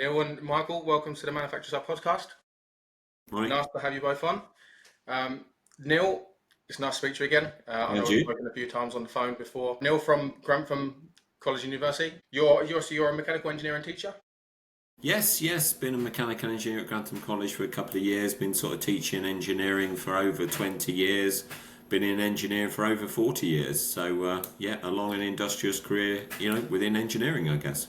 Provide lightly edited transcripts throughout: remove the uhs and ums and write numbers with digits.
Neil and Michael, welcome to the Manufacturers Hub podcast. Right. Nice to have you both on. Neil, it's nice to speak to you again. I know we've spoken a few times on the phone before. Neil from Grantham College and University. You're a mechanical engineering teacher? Yes. Been a mechanical engineer at Grantham College for a couple of years. Been sort of teaching engineering for over 20 years. Been in engineering for over 40 years. So, a long and industrious career, within engineering, I guess.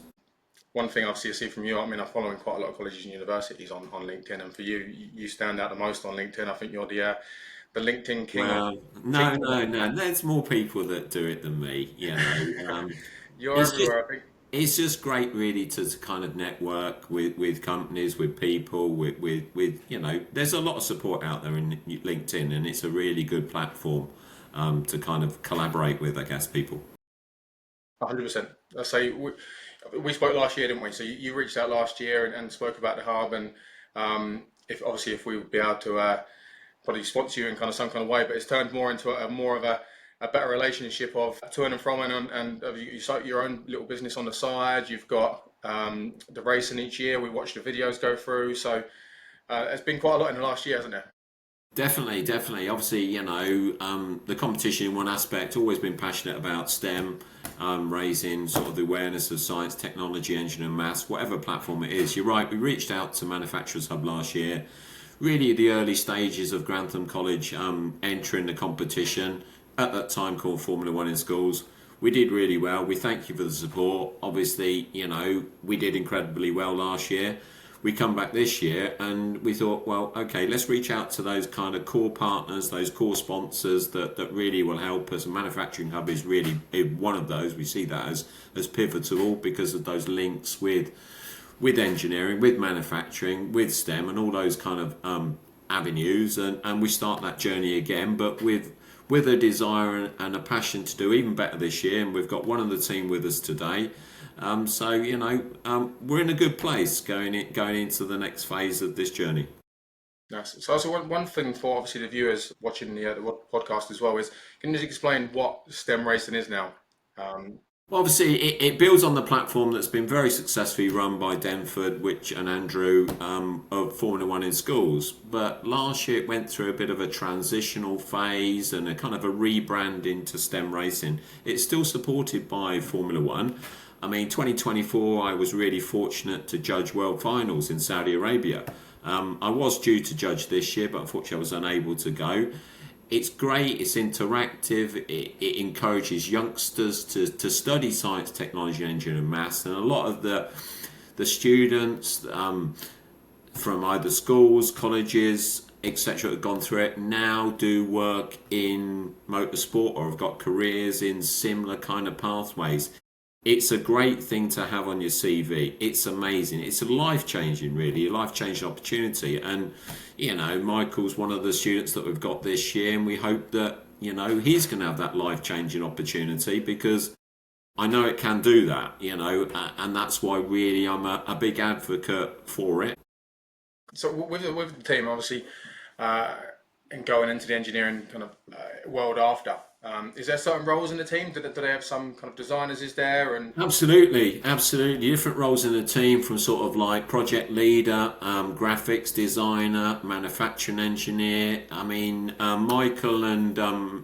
One thing I see from you, I'm following quite a lot of colleges and universities on LinkedIn, and for you, you stand out the most on LinkedIn. I think you're the LinkedIn king. Well, no. There's more people that do it than me. You're It's just everywhere, I think. it's just great, really, to kind of network with companies, with people, with There's a lot of support out there in LinkedIn, and it's a really good platform to kind of collaborate with, I guess, people. 100%. I say we spoke last year, didn't we? So you reached out last year and spoke about the hub, and if we would be able to probably sponsor you in kind of some kind of way, but it's turned more into more of a better relationship of to and from, and you start your own little business on the side. You've got the racing each year. We watch the videos go through, so it's been quite a lot in the last year, hasn't it? Definitely. Obviously, the competition in one aspect, always been passionate about STEM, raising sort of the awareness of science, technology, engineering, maths, whatever platform it is. You're right, we reached out to Manufacturers Hub last year, really at the early stages of Grantham College entering the competition, at that time called Formula 1 in Schools. We did really well. We thank you for the support. Obviously, we did incredibly well last year. We come back this year and we thought, well, okay, let's reach out to those kind of core partners, those core sponsors that really will help us. And Manufacturing Hub is really one of those. We see that as pivotal because of those links with engineering, with manufacturing, with STEM and all those kind of avenues. And we start that journey again, but with a desire and a passion to do even better this year. And we've got one of the team with us today. We're in a good place going into the next phase of this journey. Nice. So also one thing for obviously the viewers watching the podcast as well is, can you just explain what STEM racing is now? Well, obviously, it builds on the platform that's been very successfully run by Denford, and Andrew of Formula 1 in Schools. But last year it went through a bit of a transitional phase and a kind of a rebrand into STEM racing. It's still supported by Formula 1. 2024, I was really fortunate to judge World Finals in Saudi Arabia. I was due to judge this year, but unfortunately I was unable to go. It's great, it's interactive, it encourages youngsters to study science, technology, engineering and maths, and a lot of the students from either schools, colleges, etc. have gone through it now do work in motorsport or have got careers in similar kind of pathways. It's a great thing to have on your CV. It's amazing. It's a life-changing, really, a life-changing opportunity. And, Michael's one of the students that we've got this year, and we hope that, he's going to have that life-changing opportunity because I know it can do that, and that's why really I'm a big advocate for it. So with the team, obviously, and going into the engineering kind of world after, is there certain roles in the team? Do they have some kind of designers? Is there? And Absolutely. Different roles in the team, from sort of like project leader, graphics designer, manufacturing engineer. Michael and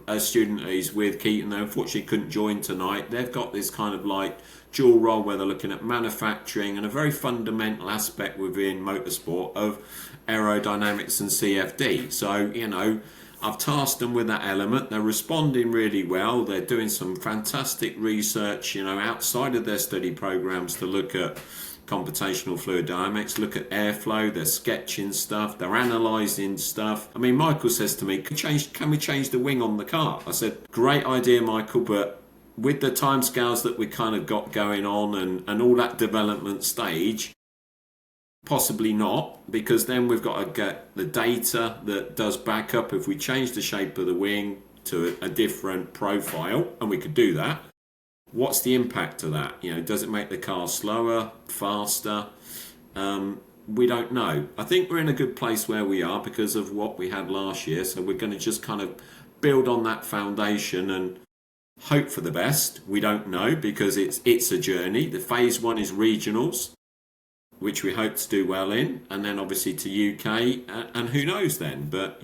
a student who's with Keaton, they unfortunately couldn't join tonight. They've got this kind of like dual role where they're looking at manufacturing and a very fundamental aspect within motorsport of aerodynamics and CFD. So, I've tasked them with that element. They're responding really well. They're doing some fantastic research, outside of their study programs to look at computational fluid dynamics, look at airflow. They're sketching stuff. They're analysing stuff. Michael says to me, can we change the wing on the car? I said, great idea, Michael, but with the timescales that we kind of got going on and all that development stage, possibly not, because then we've got to get the data that does back up if we change the shape of the wing to a different profile, and we could do that. What's the impact of that? Does it make the car slower, faster? We don't know. I think we're in a good place where we are because of what we had last year, so we're going to just kind of build on that foundation and hope for the best. We don't know because it's a journey. The phase one is regionals. which we hope to do well in, and then obviously to UK, and who knows then? But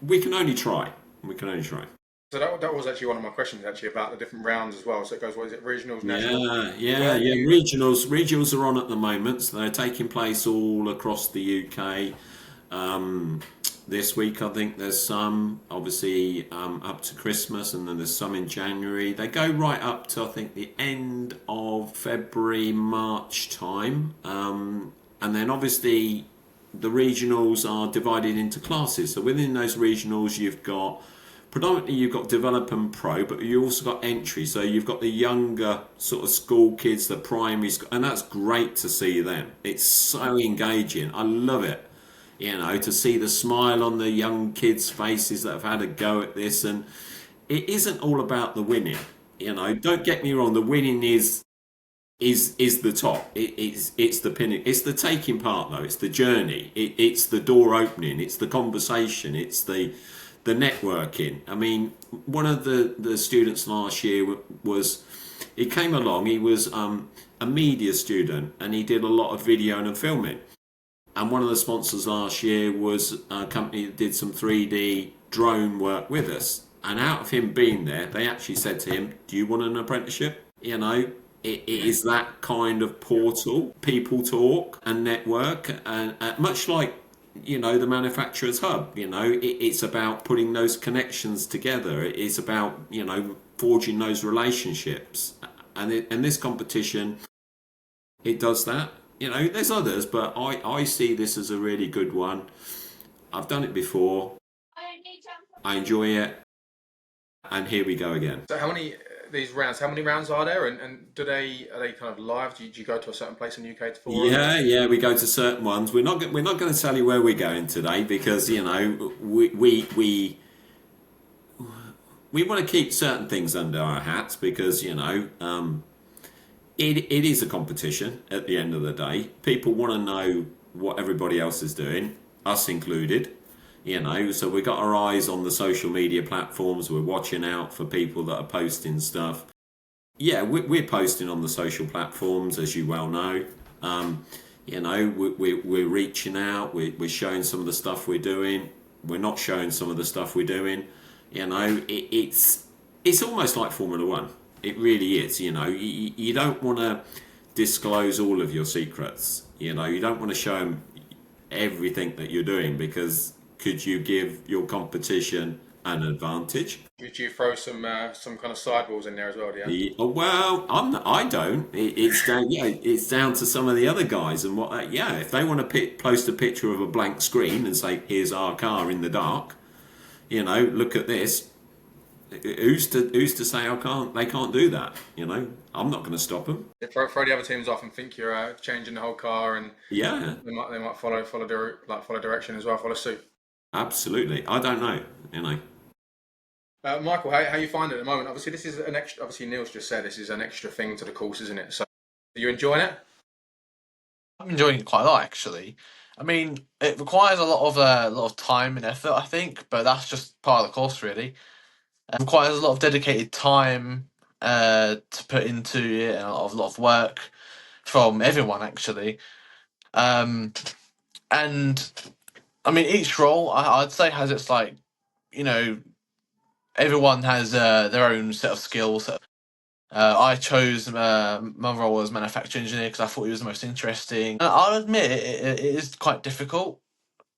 we can only try. We can only try. So that was actually one of my questions actually about the different rounds as well. So it goes, what is it, regionals, nationals? Yeah. Regionals are on at the moment, so they're taking place all across the UK. This week, I think there's some, obviously, up to Christmas, and then there's some in January. They go right up to, I think, the end of February, March time. And then, obviously, the regionals are divided into classes. So within those regionals, predominantly you've got develop and pro, but you also got entry. So you've got the younger sort of school kids, the primary school, and that's great to see them. It's so engaging. I love it. To see the smile on the young kids' faces that have had a go at this, and it isn't all about the winning. Don't get me wrong. The winning is the top. It's the pinning. It's the taking part though. It's the journey. It's the door opening. It's the conversation. It's the networking. I mean, one of the students last year he came along. He was a media student, and he did a lot of video and filming. And one of the sponsors last year was a company that did some 3D drone work with us. And out of him being there, they actually said to him, "Do you want an apprenticeship?" It is that kind of portal. People talk and network, and much like the manufacturer's hub. It's about putting those connections together. It's about forging those relationships. And this competition, it does that. There's others, but I see this as a really good one. I've done it before. I enjoy it. And here we go again. So how many rounds are there, and are they kind of live? Do you go to a certain place in the UK for? Yeah, we go to certain ones. We're not going to tell you where we're going today because we want to keep certain things under our hats because it is a competition at the end of the day. People want to know what everybody else is doing, us included. So we got our eyes on the social media platforms. We're watching out for people that are posting stuff. Yeah, we're posting on the social platforms, as you well know. We're reaching out. We're showing some of the stuff we're doing. We're not showing some of the stuff we're doing. It's almost like Formula One. It really is. You don't want to disclose all of your secrets. You don't want to show them everything that you're doing because could you give your competition an advantage? Did you throw some kind of sidewalls in there as well? Yeah. Well, I don't. It's down. Yeah, it's down to some of the other guys and what. If they want to post a picture of a blank screen and say, "Here's our car in the dark," look at this. Who's to say they can't do that? I'm not going to stop them. Throw the other teams off and think you're changing the whole car, and yeah, they might follow direction as well, follow suit. Absolutely, I don't know. Michael, how you find it at the moment? Obviously, this is an extra. Obviously, Neil's just said this is an extra thing to the course, isn't it? So, are you enjoying it? I'm enjoying it quite a lot, actually. I mean, it requires a lot of time and effort, I think, but that's just part of the course, really. It requires a lot of dedicated time to put into it, and a lot of work from everyone, actually. And I mean, each role I'd say has its everyone has their own set of skills. I chose my role as manufacturing engineer because I thought it was the most interesting. I'll admit it is quite difficult,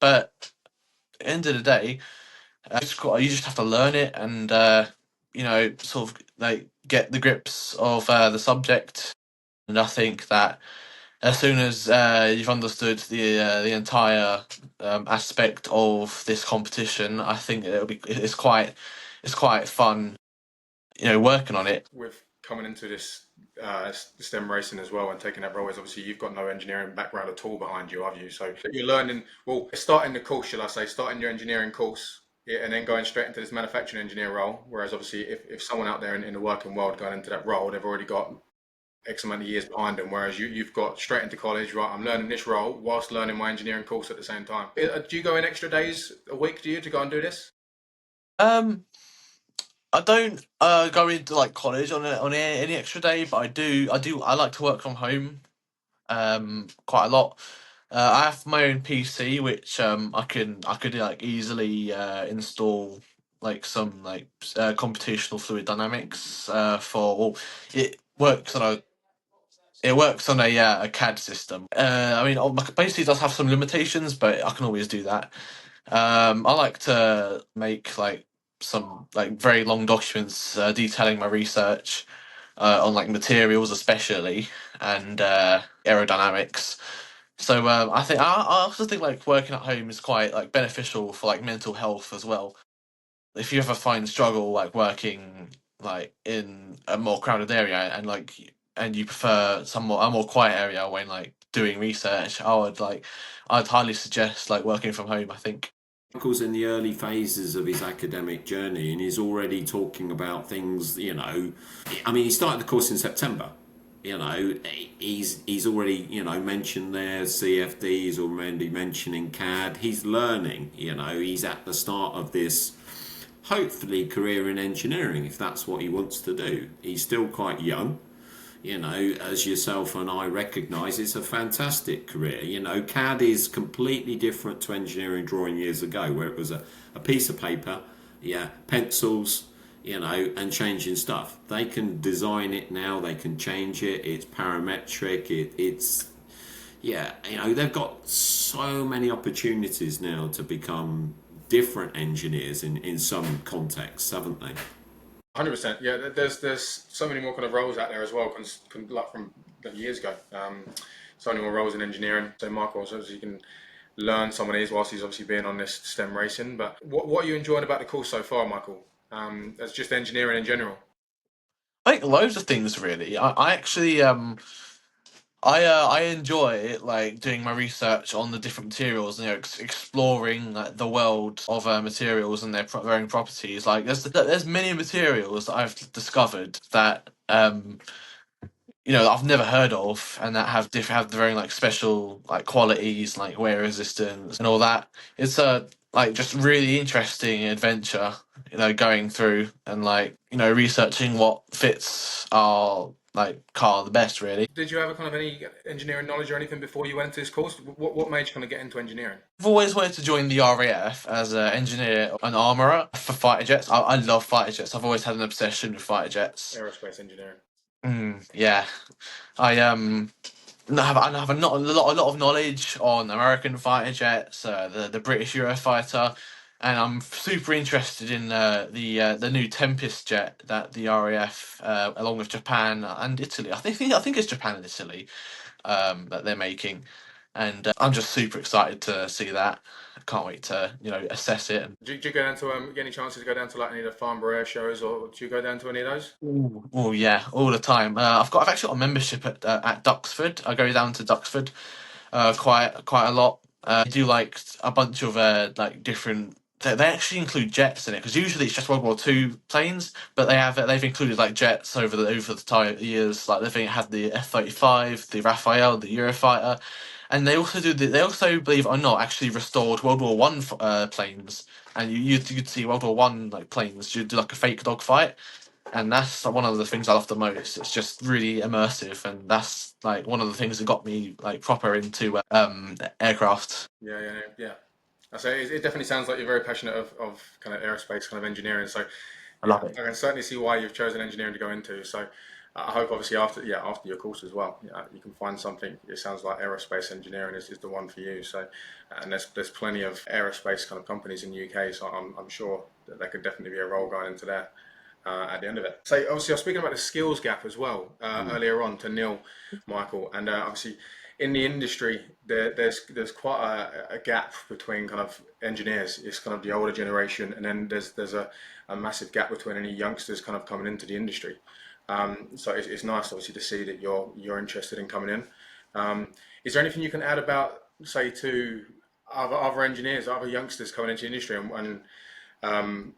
but at the end of the day, you just have to learn it and sort of get the grips of the subject. And I think that as soon as you've understood the entire aspect of this competition, I think it's quite fun, working on it. With coming into this STEM racing as well and taking that role, is obviously you've got no engineering background at all behind you, have you? So you're learning, starting the course, shall I say, starting your engineering course, and then going straight into this manufacturing engineer role. Whereas obviously if someone out there in the working world going into that role, they've already got X amount of years behind them, whereas you've got straight into college, right? I'm learning this role whilst learning my engineering course at the same time. Do you go in extra days a week, to go and do this? I don't go into college on any extra day, but I like to work from home. quite a lot. I have my own PC, which I could like easily install like some like computational fluid dynamics for. Well, it works on a CAD system. I mean, my PC does have some limitations, but I can always do that. I like to make like some like very long documents detailing my research on like materials, especially, and aerodynamics. So I also think like working at home is quite like beneficial for like mental health as well. If you ever find struggle like working like in a more crowded area and you prefer a more quiet area when like doing research, I'd highly suggest like working from home, I think. Michael's in the early phases of his academic journey and he's already talking about things, you know. I mean, he started the course in September. You know, he's already, you know, mentioned there CFD, he's already mentioning CAD. He's learning, you know, he's at the start of this, hopefully, career in engineering, if that's what he wants to do. He's still quite young. You know, as yourself and I recognise, it's a fantastic career. You know, CAD is completely different to engineering drawing years ago, where it was a piece of paper, yeah, pencils, you know, and changing stuff. They can design it now, they can change it, it's parametric, it's, yeah, you know, they've got so many opportunities now to become different engineers in some contexts, haven't they? 100%. Yeah, there's so many more kind of roles out there as well, like from years ago. So many more roles in engineering. So Michael, so you can learn some of these whilst he's obviously been on this STEM racing. But what are you enjoying about the course so far, Michael? As just engineering in general. I think loads of things really. I actually I enjoy like doing my research on the different materials, you know, exploring like, the world of materials and their own properties. Like there's many materials that I've discovered that you know, that I've never heard of, and that have their own like special like qualities, like wear resistance and all that. It's a like just really interesting adventure, you know, going through and like you know researching what fits our like car the best, really. Did you have a kind of any engineering knowledge or anything before you went into this course? What made you kind of get into engineering? I've always wanted to join the RAF as an engineer, an armourer for fighter jets. I love fighter jets. I've always had an obsession with fighter jets. Aerospace engineering. Yeah, I I have a lot of knowledge on American fighter jets, the British Eurofighter, and I'm super interested in the new Tempest jet that the RAF, along with Japan and Italy, I think it's Japan and Italy, that they're making, and I'm just super excited to see that. I can't wait to you know assess it. Do you go down to get any chances to go down to like any of the Farnborough air shows, or do you go down to any of those? Oh yeah, all the time. I've actually got a membership at Duxford. I go down to Duxford quite a lot. I do like a bunch of like different. They actually include jets in it because usually it's just World War Two planes, but they've included like jets over the time years. Like they've had the F-35, the Raphael, the Eurofighter, and they also believe it or not actually restored World War One planes. And you'd see World War One like planes. You'd do like a fake dogfight, and that's like, one of the things I love the most. It's just really immersive, and that's like one of the things that got me like proper into aircraft. Yeah. I say it definitely sounds like you're very passionate of kind of aerospace, kind of engineering. So I yeah, love it. I can certainly see why you've chosen engineering to go into. So I hope obviously after your course as well, yeah, you can find something. It sounds like aerospace engineering is the one for you. So and there's plenty of aerospace kind of companies in the UK. So I'm sure that there could definitely be a role going into there. At the end of it. So obviously I was speaking about the skills gap as well earlier on to Neil, Michael, and obviously in the industry there's quite a gap between kind of engineers. It's kind of the older generation, and then there's a massive gap between any youngsters kind of coming into the industry. So it's nice obviously to see that you're interested in coming in. Is there anything you can add about say to other engineers, other youngsters coming into the industry, and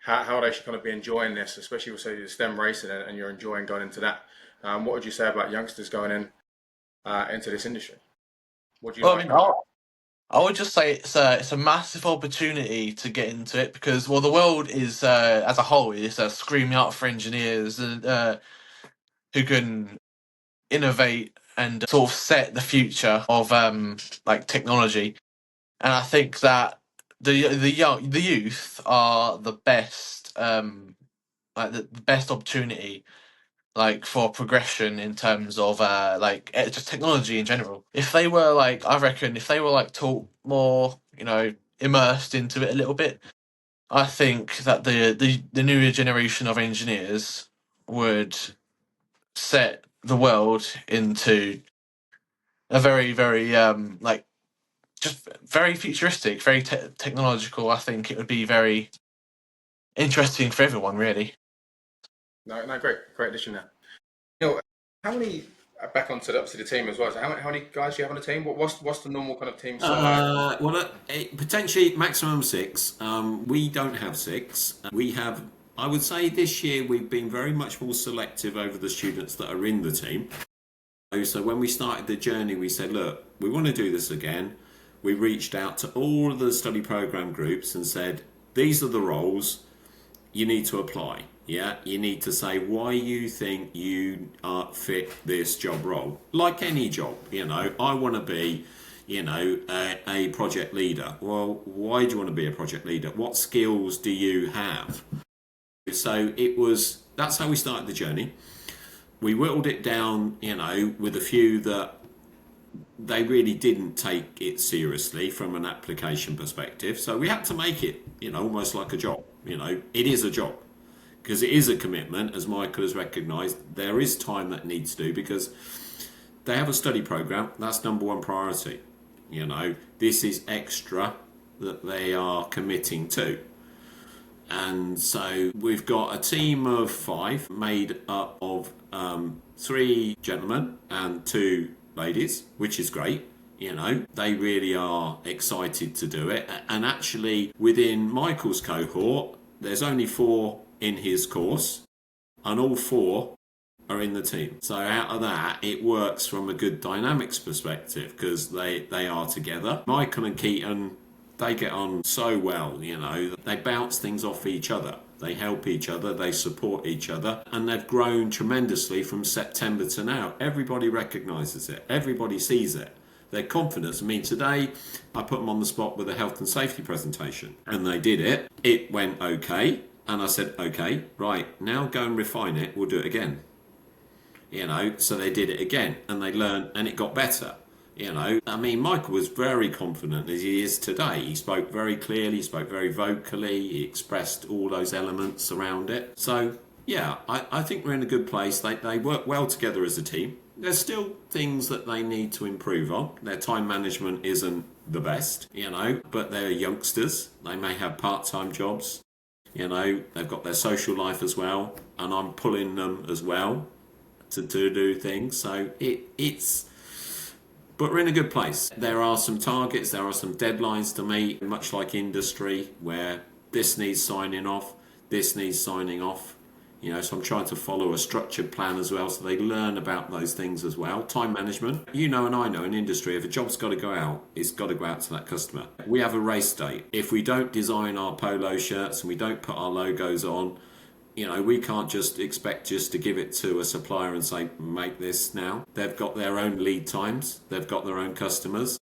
how they should kind of be enjoying this, especially with say the STEM racing and you're enjoying going into that. What would you say about youngsters going in into this industry? What do you Well, I like mean, about it? I would just say it's a massive opportunity to get into it because well, the world is as a whole is screaming out for engineers who can innovate and sort of set the future of like technology. And I think that the youth are the best like the best opportunity like for progression in terms of like just technology in general. If they were like, I reckon if they were like taught more, you know, immersed into it a little bit, I think that the newer generation of engineers would set the world into a very very like just very futuristic, very technological. I think it would be very interesting for everyone, really. No, no, great addition there. Neil, how many back onto the team as well? So how many guys do you have on the team? What's the normal kind of team size? Potentially maximum six. We don't have six. We have. I would say this year we've been very much more selective over the students that are in the team. So when we started the journey, we said, look, we want to do this again. We reached out to all of the study program groups and said, these are the roles you need to apply. Yeah, you need to say why you think you are fit this job role. Like any job, you know, I want to be, you know, a project leader. Well, why do you want to be a project leader? What skills do you have? So that's how we started the journey. We whittled it down, you know, with a few that they really didn't take it seriously from an application perspective. So we had to make it, you know, almost like a job. You know, it is a job because it is a commitment, as Michael has recognised. There is time that needs to do because they have a study program. That's number one priority. You know, this is extra that they are committing to. And so we've got a team of 5 made up of 3 gentlemen and 2 ladies, which is great. You know, they really are excited to do it. And actually, within Michael's cohort, there's only 4 in his course, and all 4 are in the team. So out of that, it works from a good dynamics perspective because they are together. Michael and Keaton, they get on so well, you know, they bounce things off each other. They help each other, they support each other, and they've grown tremendously from September to now. Everybody recognises it, everybody sees it. Their confidence. I mean, today I put them on the spot with a health and safety presentation, and they did it. It went okay, and I said, okay, right, now go and refine it, we'll do it again. You know, so they did it again, and they learned, and it got better. You know, I mean, Michael was very confident as he is today. He spoke very clearly, he spoke very vocally, he expressed all those elements around it. So, yeah, I think we're in a good place. They work well together as a team. There's still things that they need to improve on. Their time management isn't the best, you know, but they're youngsters. They may have part-time jobs, you know, they've got their social life as well, and I'm pulling them as well to do things. So it's... But we're in a good place. There are some targets, there are some deadlines to meet, much like industry, where this needs signing off, this needs signing off. You know, so I'm trying to follow a structured plan as well, so they learn about those things as well. Time management. You know, and I know in industry, if a job's got to go out, it's got to go out to that customer. We have a race date. If we don't design our polo shirts and we don't put our logos on, you know, we can't just expect just to give it to a supplier and say, make this now. They've got their own lead times. They've got their own customers.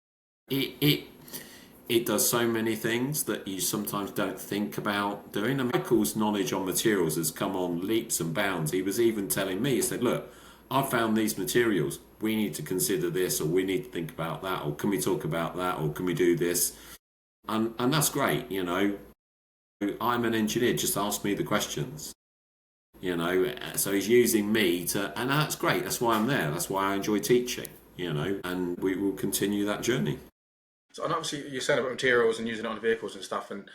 It does so many things that you sometimes don't think about doing. And Michael's knowledge on materials has come on leaps and bounds. He was even telling me, he said, look, I found these materials. We need to consider this, or we need to think about that, or can we talk about that, or can we do this? And that's great, you know. I'm an engineer, just ask me the questions. You know, so he's using me to, and that's great. That's why I'm there. That's why I enjoy teaching, you know, and we will continue that journey. So, and obviously you're saying about materials and using it on vehicles and stuff, and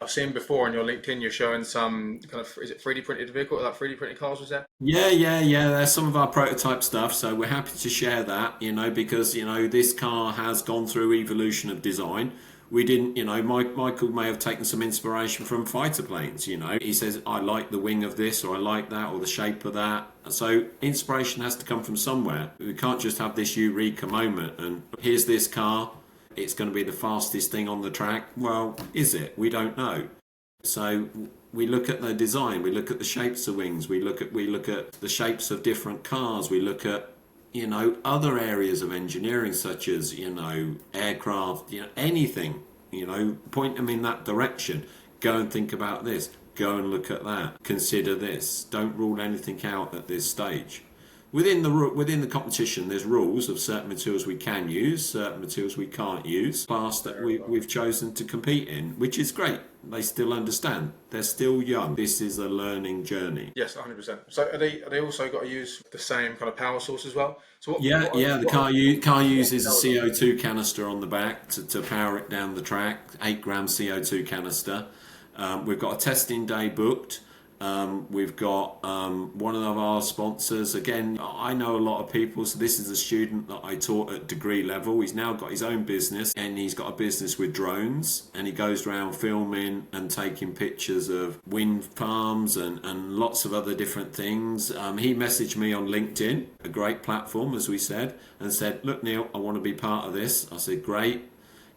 I've seen before on your LinkedIn you're showing some kind of, is it 3D printed vehicle, like 3D printed cars, was that? Yeah. There's some of our prototype stuff, so we're happy to share that, you know, because, you know, this car has gone through evolution of design. We didn't, you know, Michael may have taken some inspiration from fighter planes, you know. He says, I like the wing of this, or I like that, or the shape of that. So inspiration has to come from somewhere. We can't just have this eureka moment and here's this car, it's going to be the fastest thing on the track. Well, is it? We don't know. So we look at the design, we look at the shapes of wings, we look at the shapes of different cars, we look at other areas of engineering such as, aircraft, anything, point them in that direction. Go and think about this. Go and look at that. Consider this. Don't rule anything out at this stage. Within the competition, there's rules of certain materials we can use, certain materials we can't use. Class that we've chosen to compete in, which is great. They still understand. They're still young. This is a learning journey. Yes, 100%. So are they also got to use the same kind of power source as well? So The car uses a CO2 canister on the back to power it down the track. 8-gram CO2 canister. We've got a testing day booked. We've got one of our sponsors. Again, I know a lot of people, so this is a student that I taught at degree level. He's now got his own business, and he's got a business with drones, and he goes around filming and taking pictures of wind farms and lots of other different things. He messaged me on LinkedIn, a great platform, as we said, and said, look, Neil, I want to be part of this. I said, great,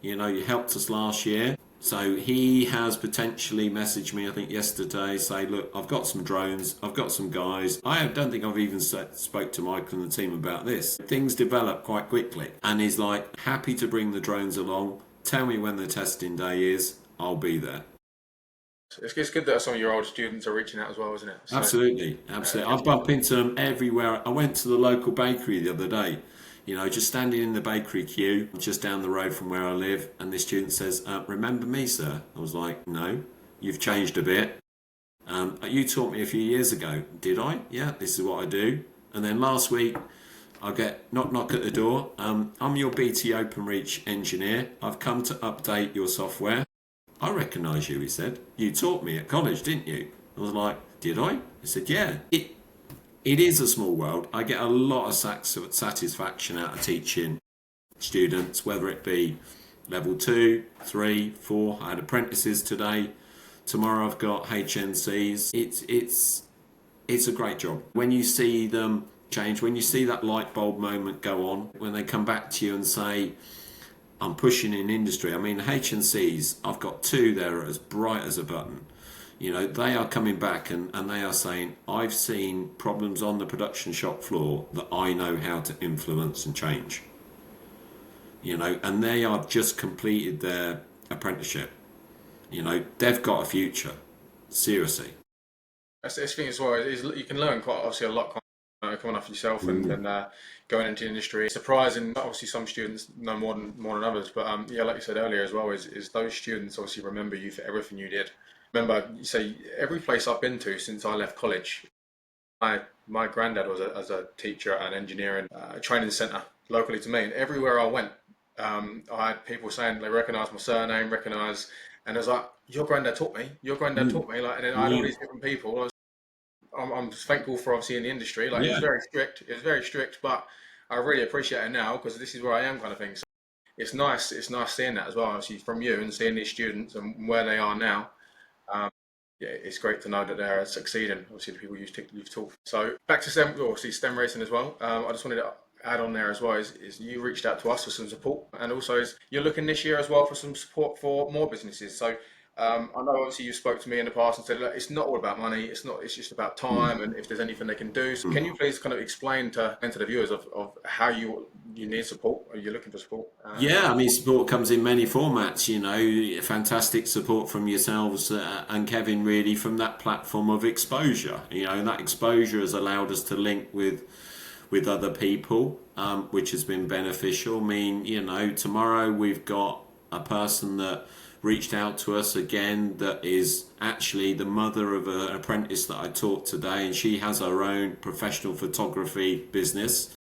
you helped us last year. So he has potentially messaged me, I think yesterday, say, look, I've got some drones, I've got some guys. I don't think I've even spoke to Michael and the team about this. Things develop quite quickly. And he's like, happy to bring the drones along. Tell me when the testing day is. I'll be there. It's good that some of your old students are reaching out as well, isn't it? So, absolutely. I bump into them everywhere. I went to the local bakery the other day. Just standing in the bakery queue, just down the road from where I live, and this student says, remember me, sir? I was like, no, you've changed a bit. You taught me a few years ago. Did I? Yeah, this is what I do. And then last week, I get knock at the door. I'm your BT OpenReach engineer. I've come to update your software. I recognise you, he said. You taught me at college, didn't you? I was like, did I? He said, yeah. It is a small world. I get a lot of satisfaction out of teaching students, whether it be level 2, 3, 4. I had apprentices today. Tomorrow I've got HNCs. It's a great job. When you see them change, when you see that light bulb moment go on, when they come back to you and say, I'm pushing in industry. I mean, HNCs, I've got 2 there as bright as a button. They are coming back and they are saying, I've seen problems on the production shop floor that I know how to influence and change. And they have just completed their apprenticeship. They've got a future. Seriously. That's the thing as well. Is you can learn quite obviously a lot coming off yourself and going into the industry. It's surprising. Obviously, some students know more than others, but like you said earlier as well, is those students obviously remember you for everything you did. Remember, you say every place I've been to since I left college. My granddad was a teacher and engineer in a training centre locally to me, and everywhere I went, I had people saying they recognised my surname, and I was like, "Your granddad taught me. Your granddad taught me." Like, and then I had all these different people. I'm thankful for obviously in the industry. Like, it was very strict. It was very strict, but I really appreciate it now because this is where I am, kind of thing. So it's nice. It's nice seeing that as well, obviously from you and seeing these students and where they are now. It's great to know that they're succeeding. Obviously, the people you've taught. So back to STEM racing as well. I just wanted to add on there as well is you reached out to us for some support, and also you're looking this year as well for some support for more businesses. So I know obviously you spoke to me in the past and said, look, it's not all about money. It's just about time and if there's anything they can do. So can you please kind of explain to the viewers of how you need support, or you're looking for support? Support comes in many formats. Fantastic support from yourselves and Kevin, really, from that platform of exposure. And that exposure has allowed us to link with other people, which has been beneficial. I mean, tomorrow we've got a person that reached out to us again that is actually the mother of an apprentice that I taught today, and she has her own professional photography business.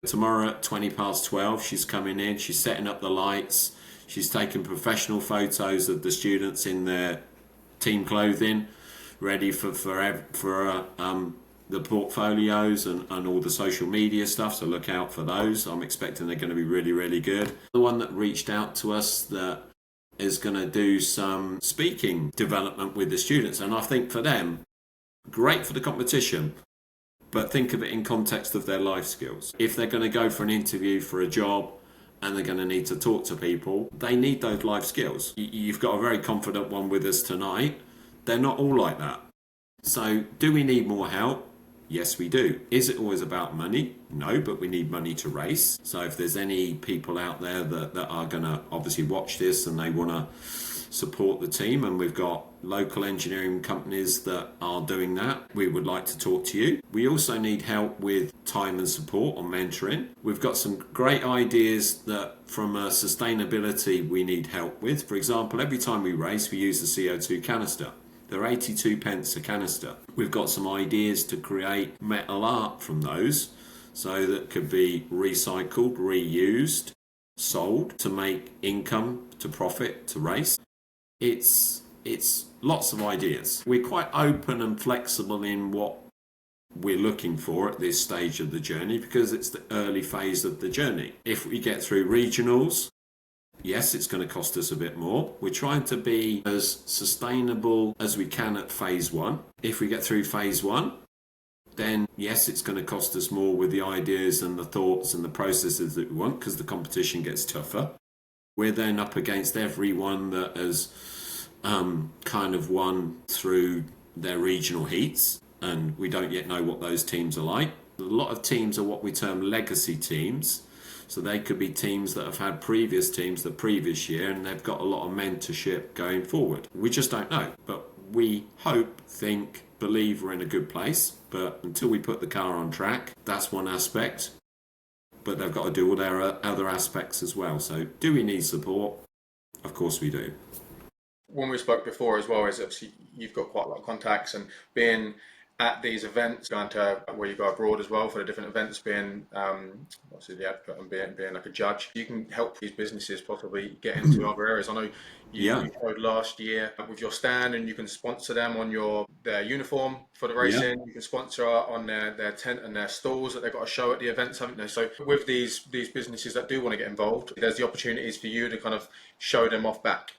Tomorrow at 12:20 she's coming in, she's setting up the lights, she's taking professional photos of the students in their team clothing, ready for the portfolios and all the social media stuff, so look out for those. I'm expecting they're going to be really, really good. The one that reached out to us that is going to do some speaking development with the students, and I think for them, great for the competition, but think of it in context of their life skills. If they're going to go for an interview for a job and they're going to need to talk to people, they need those life skills. You've got a very confident one with us tonight. They're not all like that. So do we need more help? Yes, we do. Is it always about money? No, but we need money to race. So if there's any people out there that are going to obviously watch this and they want to support the team, and we've got local engineering companies that are doing that, we would like to talk to you. We also need help with time and support or mentoring. We've got some great ideas that from a sustainability we need help with. For example, every time we race we use the CO2 canister. They're 82 pence a canister. We've got some ideas to create metal art from those, so that could be recycled, reused, sold to make income, to profit, to race. It's lots of ideas. We're quite open and flexible in what we're looking for at this stage of the journey, because it's the early phase of the journey. If we get through regionals, yes, it's going to cost us a bit more. We're trying to be as sustainable as we can at phase one. If we get through phase one, then yes, it's going to cost us more with the ideas and the thoughts and the processes that we want, because the competition gets tougher. We're then up against everyone that has kind of won through their regional heats, and we don't yet know what those teams are like. A lot of teams are what we term legacy teams. So they could be teams that have had previous teams the previous year, and they've got a lot of mentorship going forward. We just don't know. But we hope, think, believe we're in a good place. But until we put the car on track, that's one aspect. But they've got to do all their other aspects as well. So do we need support? Of course we do. When we spoke before as well, is obviously you've got quite a lot of contacts, and being at these events, going to where you go abroad as well for the different events, being obviously the advocate and being like a judge, you can help these businesses possibly get into other areas. I know you showed last year with your stand, and you can sponsor them on their uniform for the racing. You can sponsor on their tent and their stalls that they've got to show at the events, haven't they? So with these businesses that do want to get involved, there's the opportunities for you to kind of show them off back.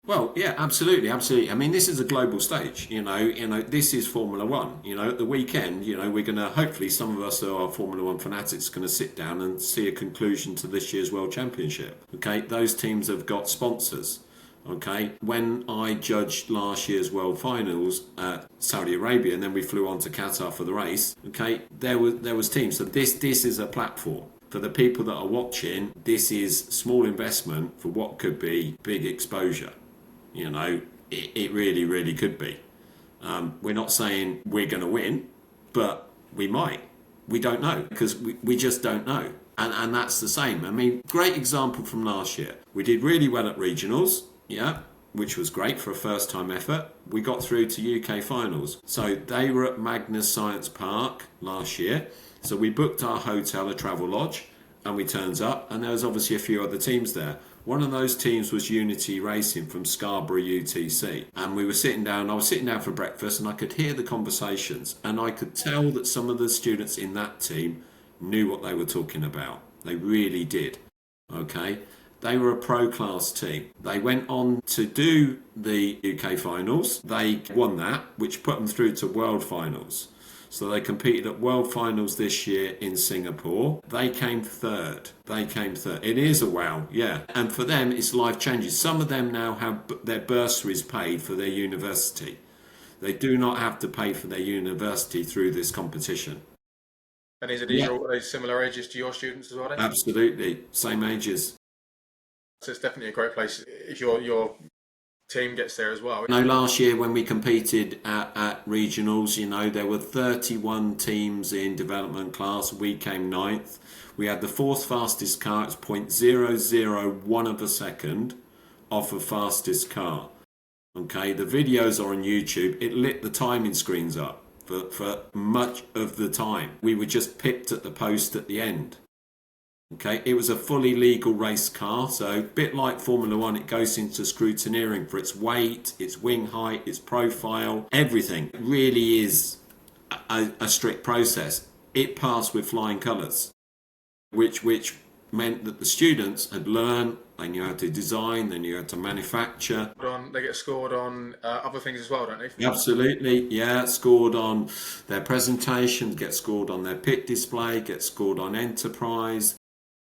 Well, yeah, absolutely. I mean, this is a global stage, you know, this is Formula One, at the weekend, we're going to, hopefully some of us who are Formula One fanatics going to sit down and see a conclusion to this year's World Championship. Okay, those teams have got sponsors. Okay, when I judged last year's World Finals at Saudi Arabia, and then we flew on to Qatar for the race, okay, there was teams. So this is a platform. For the people that are watching, this is small investment for what could be big exposure. It really, really could be. We're not saying we're going to win, but we might. We don't know, because we just don't know. And that's the same. I mean, great example from last year. We did really well at regionals, which was great for a first time effort. We got through to UK finals. So they were at Magnus Science Park last year. So we booked our hotel, a travel lodge, and we turns up, and there was obviously a few other teams there. One of those teams was Unity Racing from Scarborough UTC. And I was sitting down for breakfast, and I could hear the conversations, and I could tell that some of the students in that team knew what they were talking about. They really did. Okay? They were a pro class team. They went on to do the UK finals. They won that, which put them through to world finals. So they competed at World Finals this year in Singapore. They came third. It is a wow, yeah. And for them, it's life changing. Some of them now have their bursaries paid for their university. They do not have to pay for their university through this competition. And are they similar ages to your students as well? Absolutely, same ages. So it's definitely a great place if your team gets there as well. Last year when we competed at regionals, there were 31 teams in development class. We came 9th. We had the 4th fastest car. It's 0.001 of a second off of fastest car. Okay, the videos are on YouTube. It lit the timing screens up for much of the time. We were just pipped at the post at the end. Okay, it was a fully legal race car, so a bit like Formula One, it goes into scrutineering for its weight, its wing height, its profile, everything. It really is a strict process. It passed with flying colours, which meant that the students had learned, they knew how to design, they knew how to manufacture. They get scored on other things as well, don't they? Absolutely, yeah. Scored on their presentations, get scored on their pit display, get scored on enterprise.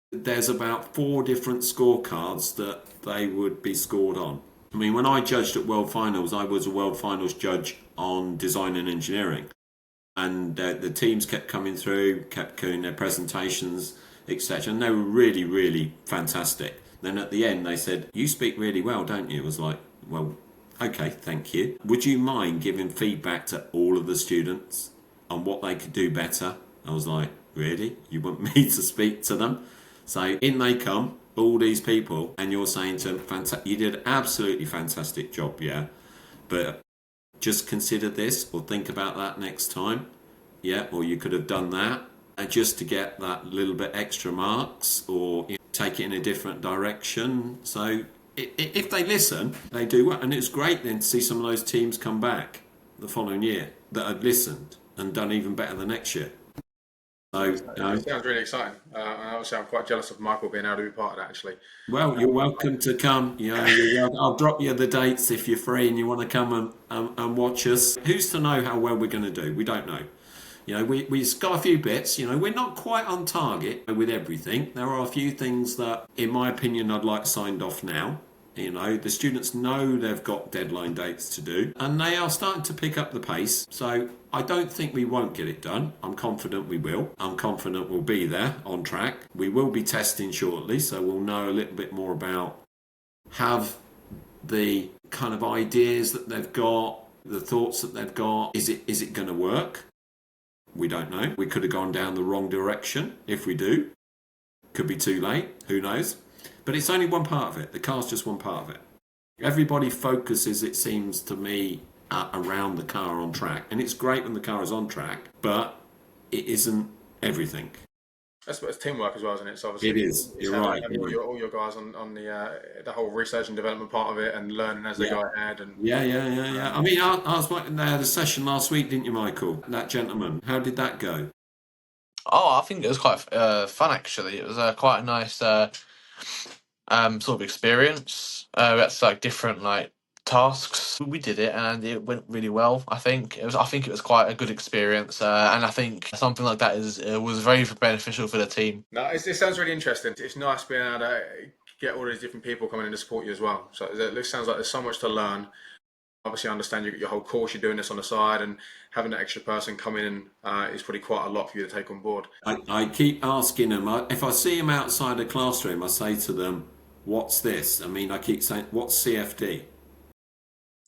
There's about 4 different scorecards that they would be scored on. I mean, when I judged at World Finals, I was a World Finals judge on design and engineering. and the teams kept coming through, kept doing their presentations, etc. And they were really, really fantastic. Then at the end, they said, "You speak really well, don't you?" I was like, "Well, okay, thank you. Would you mind giving feedback to all of the students on what they could do better?" I was like, "Really? You want me to speak to them?" So in they come, all these people, and you're saying to them, "You did an absolutely fantastic job, yeah, but just consider this or think about that next time, yeah, or you could have done that, and just to get that little bit extra marks, or take it in a different direction." So if they listen, they do well, and it's great then to see some of those teams come back the following year that had listened and done even better the next year. So It sounds really exciting. And obviously, I'm quite jealous of Michael being able to be part of that, actually. well, you're welcome to come. I'll drop you the dates if you're free and you want to come and watch us. Who's to know how well we're going to do? We don't know. We've got a few bits. We're not quite on target with everything. There are a few things that, in my opinion, I'd like signed off now. The students know they've got deadline dates to do, and they are starting to pick up the pace. So I don't think we won't get it done. I'm confident we will. I'm confident we'll be there on track. We will be testing shortly, so we'll know a little bit more about the kind of ideas that they've got, the thoughts that they've got. Is it going to work? We don't know. We could have gone down the wrong direction. If we do, could be too late. Who knows? But it's only one part of it. The car's just one part of it. Everybody focuses, it seems to me, around the car on track. And it's great when the car is on track, but it isn't everything. That's teamwork as well, isn't it? So obviously, it is. You're right. All your guys on the whole research and development part of it, and learning as they go ahead. And yeah. I mean, I was they had a session last week, didn't you, Michael? That gentleman. How did that go? Oh, I think it was quite fun, actually. It was quite a nice sort of experience. We had different tasks. We did it, and it went really well. I think it was quite a good experience, and I think something like that was very beneficial for the team. No, it sounds really interesting. It's nice being able to get all these different people coming in to support you as well. So it sounds like there's so much to learn. Obviously, I understand you got your whole course. You're doing this on the side, and having that extra person come in is probably quite a lot for you to take on board. I keep asking them. If I see them outside a classroom, I say to them, "What's this?" I mean, I keep saying, "What's CFD?"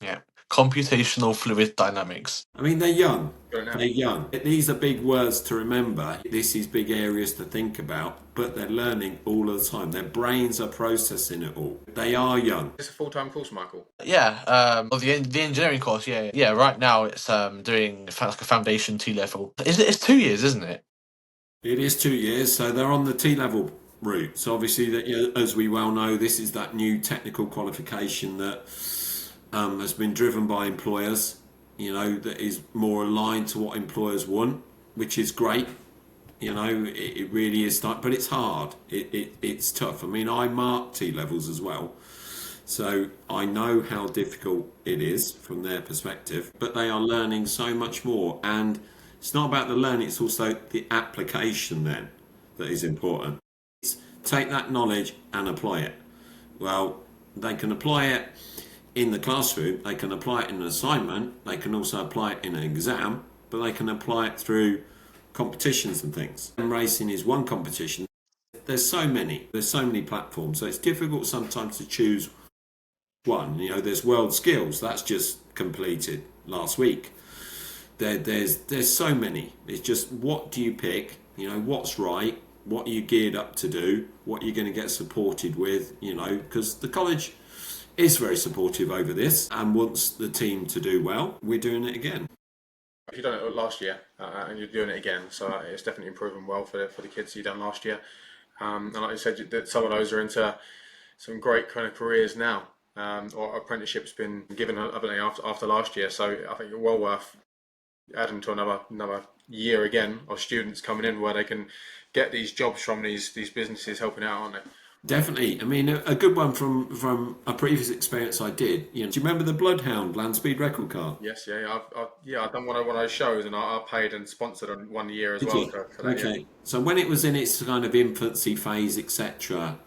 Yeah, computational fluid dynamics. I mean, they're young. They're young. These are big words to remember. This is big areas to think about, but they're learning all of the time. Their brains are processing it all. They are young. It's a full-time course, Michael. Yeah, the engineering course. Yeah. Right now it's doing a foundation T-level. It's 2 years, isn't it? It is 2 years, so they're on the T-level route. So obviously, that as we well know, this is that new technical qualification that has been driven by employers, that is more aligned to what employers want, which is great. It really is, but it's hard. It's tough. I mean, I mark T-levels as well, so I know how difficult it is from their perspective, but they are learning so much more. And it's not about the learning, it's also the application then that is important. It's take that knowledge and apply it. Well, they can apply it in the classroom, they can apply it in an assignment, they can also apply it in an exam, but they can apply it through competitions and things. And racing is one competition. There's so many platforms, so it's difficult sometimes to choose one. There's World Skills, that's just completed last week. There's so many. It's just, what do you pick? What's right? What are you geared up to do? What are you going to get supported with? Because the college is very supportive over this and wants the team to do well. We're doing it again. You've done it last year, and you're doing it again, so it's definitely improving well for the kids you done last year. And like you said, that some of those are into some great kind of careers now, or apprenticeship's been given, after last year. So I think it's well worth adding to another year again of students coming in where they can get these jobs from these businesses helping out, aren't they? Definitely. I mean, a good one from a previous experience I did. Do you remember the Bloodhound land speed record car? Yes, I've done one of those shows, and I paid and sponsored on 1 year as well. For that, okay. So when it was in its kind of infancy phase, etc.,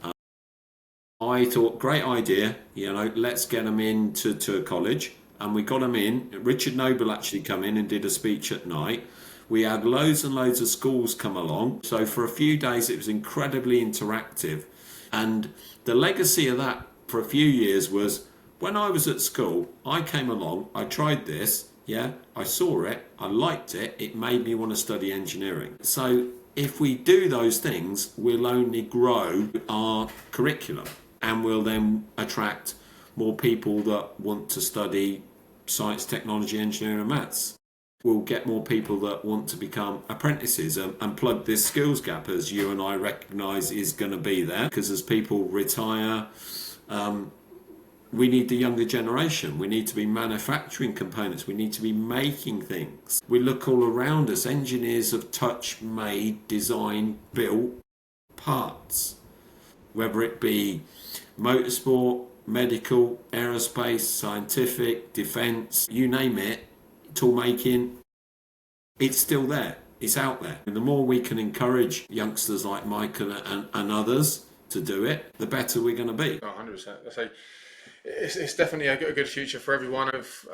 I thought, great idea. Let's get them into a college, and we got them in. Richard Noble actually come in and did a speech at night. We had loads and loads of schools come along. So for a few days, it was incredibly interactive. And the legacy of that for a few years was, when I was at school, I came along, I tried this, yeah, I saw it, I liked it, it made me want to study engineering. So if we do those things, we'll only grow our curriculum, and we'll then attract more people that want to study science, technology, engineering and maths. We'll get more people that want to become apprentices and plug this skills gap, as you and I recognise is going to be there, because as people retire, we need the younger generation. We need to be manufacturing components. We need to be making things. We look all around us. Engineers have touched, made, designed, built parts, whether it be motorsport, medical, aerospace, scientific, defence, you name it, tool making, it's still there, it's out there. And the more we can encourage youngsters like Michael and others to do it, the better we're going to be. 100%. I say it's definitely a good future for everyone. Of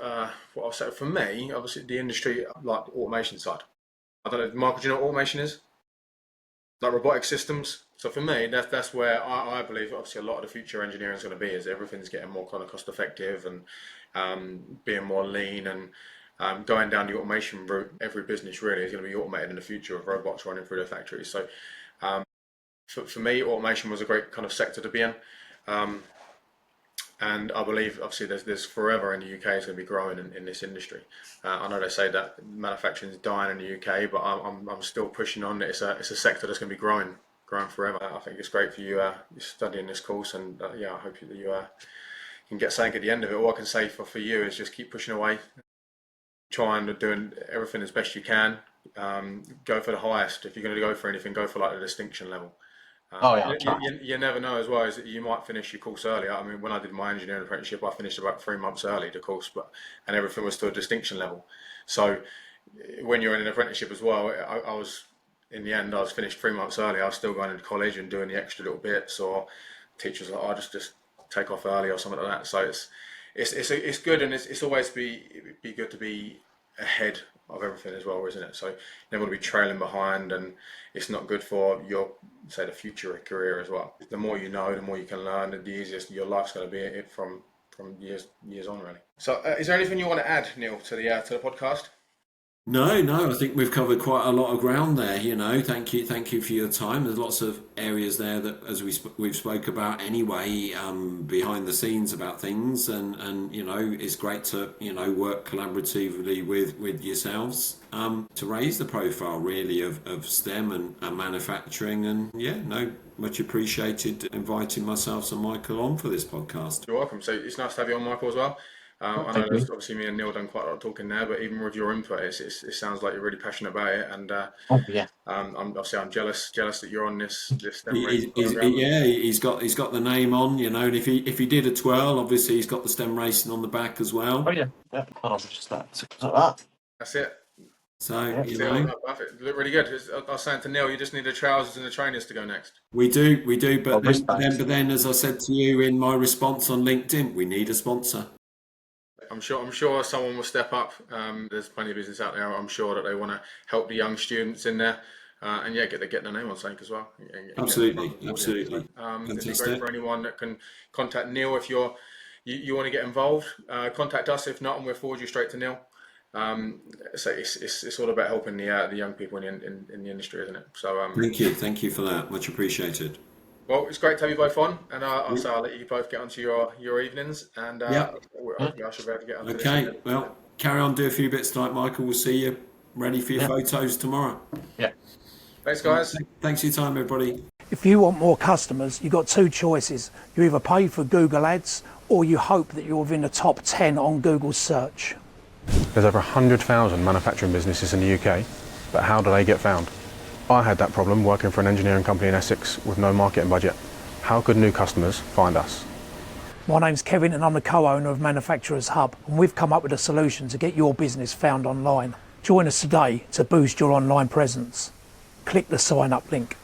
what I'll say for me, obviously the industry, like the automation side. I don't know, Michael, do you know what automation is? Like robotic systems. So for me, that's where I believe obviously a lot of the future engineering is going to be, is everything's getting more kind of cost effective and being more lean, and going down the automation route. Every business really is going to be automated in the future, with robots running through their factories. So for me, automation was a great kind of sector to be in. And I believe obviously there's forever in the UK is going to be growing in this industry. I know they say that manufacturing is dying in the UK, but I'm still pushing on that it's a sector that's going to be growing forever. I think it's great for you studying this course, and yeah, I hope that you can get something at the end of it. All I can say for you is just keep pushing away, try and doing everything as best you can. Go for the highest. If you're going to go for anything, go for like the distinction level. You never know as well, is that you might finish your course earlier. I mean, when I did my engineering apprenticeship, I finished about 3 months early the course, and everything was to a distinction level. So when you're in an apprenticeship as well, I was, in the end, I was finished 3 months early. I was still going into college and doing the extra little bits, or teachers like, just take off early or something like that. So it's good, and it's always be good to be ahead of everything as well, isn't it? So you never want to be trailing behind, and it's not good for your, say, the future career as well. The more you know, the more you can learn, and the easier your life's going to be from years on, really. So is there anything you want to add, Neil, to the podcast? No, I think we've covered quite a lot of ground there. Thank you for your time. There's lots of areas there that, as we've spoke about anyway, behind the scenes about things, and it's great to work collaboratively with yourselves to raise the profile really of STEM and manufacturing, and much appreciated inviting myself and Michael on for this podcast. You're welcome. So it's nice to have you on, Michael, as well. I know there's obviously me and Neil done quite a lot of talking there, but even with your input, it sounds like you're really passionate about it. And I'm jealous that you're on this STEM race program. He's got the name on, and if he did a twirl, obviously he's got the STEM racing on the back as well. Oh yeah. Just that. That's it. So perfect. Look really good. I was saying to Neil, you just need the trousers and the trainers to go next. We do. But then, as I said to you in my response on LinkedIn, we need a sponsor. I'm sure someone will step up. There's plenty of business out there. I'm sure that they want to help the young students in there, and get their name on something as well. Absolutely. It'd be great for anyone that can contact Neil if you want to get involved. Contact us. If not, and we'll forward you straight to Neil. So it's all about helping the young people in the industry, isn't it? So thank you for that. Much appreciated. Well, it's great to have you both on, and I'll let you both get onto your evenings, and I should be able to get onto this. Well, carry on, do a few bits tonight, Michael. We'll see you ready for your photos tomorrow. Yeah. Thanks, guys. Thanks for your time, everybody. If you want more customers, you've got two choices. You either pay for Google Ads, or you hope that you're within the top 10 on Google search. There's over 100,000 manufacturing businesses in the UK, but how do they get found? I had that problem working for an engineering company in Essex with no marketing budget. How could new customers find us? My name's Kevin and I'm the co-owner of Manufacturers Hub, and we've come up with a solution to get your business found online. Join us today to boost your online presence. Click the sign up link.